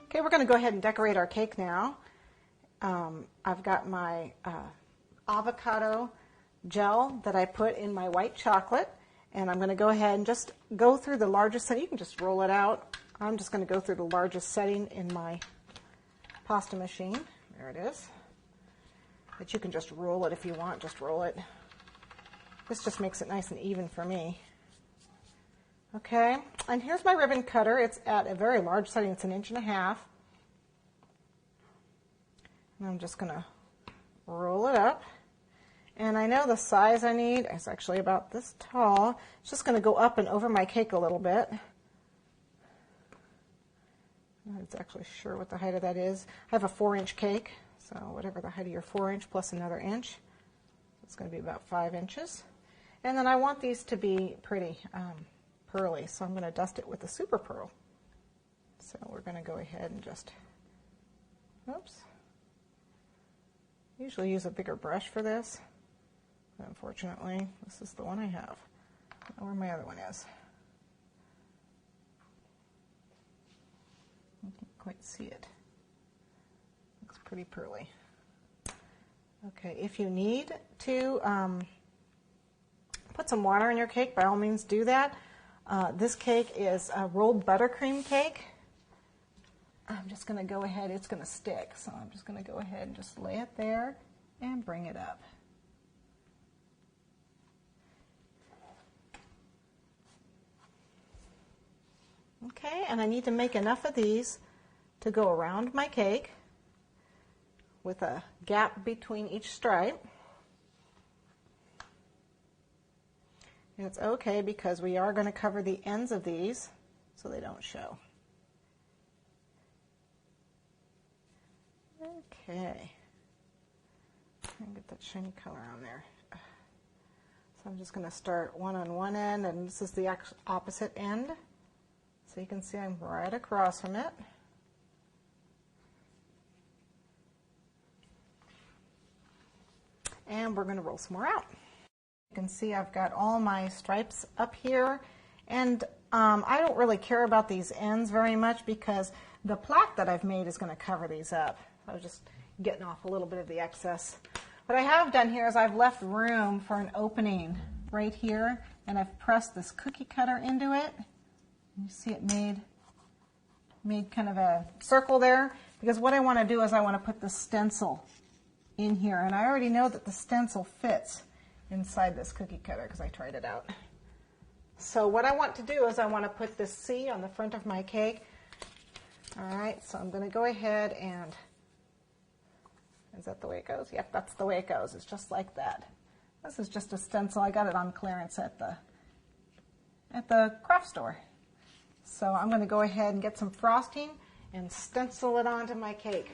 Okay, we're going to go ahead and decorate our cake now. I've got my avocado gel that I put in my white chocolate, and I'm going to go ahead and just go through the largest setting. You can just roll it out. I'm just going to go through the largest setting in my pasta machine. There it is. But you can just roll it if you want, just roll it. This just makes it nice and even for me. Okay, and here's my ribbon cutter. It's at a very large setting. It's 1.5 inches. And I'm just going to roll it up. And I know the size I need is actually about this tall. It's just going to go up and over my cake a little bit. I'm not exactly sure what the height of that is. I have a 4-inch cake, so whatever the height of your 4-inch plus another inch. It's going to be about 5 inches. And then I want these to be pretty pearly, so I'm going to dust it with the Super Pearl. So we're going to go ahead and just, oops. Usually use a bigger brush for this. But unfortunately, this is the one I have. I don't know where my other one is. I can't quite see it. Looks pretty pearly. Okay, if you need to put some water in your cake, by all means do that. This cake is a rolled buttercream cake. I'm just going to go ahead, it's going to stick, so I'm just going to go ahead and just lay it there and bring it up. Okay, and I need to make enough of these to go around my cake with a gap between each stripe. And it's okay because we are going to cover the ends of these so they don't show. Okay. And get that shiny color on there. So I'm just going to start one on one end, and this is the opposite end. So you can see I'm right across from it. And we're going to roll some more out. You can see I've got all my stripes up here, and I don't really care about these ends very much because the plaque that I've made is going to cover these up. I was just getting off a little bit of the excess. What I have done here is I've left room for an opening right here, and I've pressed this cookie cutter into it. You see it made kind of a circle there, because what I want to do is I want to put the stencil in here, and I already know that the stencil fits inside this cookie cutter because I tried it out. So what I want to do is I want to put this C on the front of my cake. All right, so I'm going to go ahead and, is that the way it goes? Yep, that's the way it goes. It's just like that. This is just a stencil. I got it on clearance at the craft store. So I'm going to go ahead and get some frosting and stencil it onto my cake.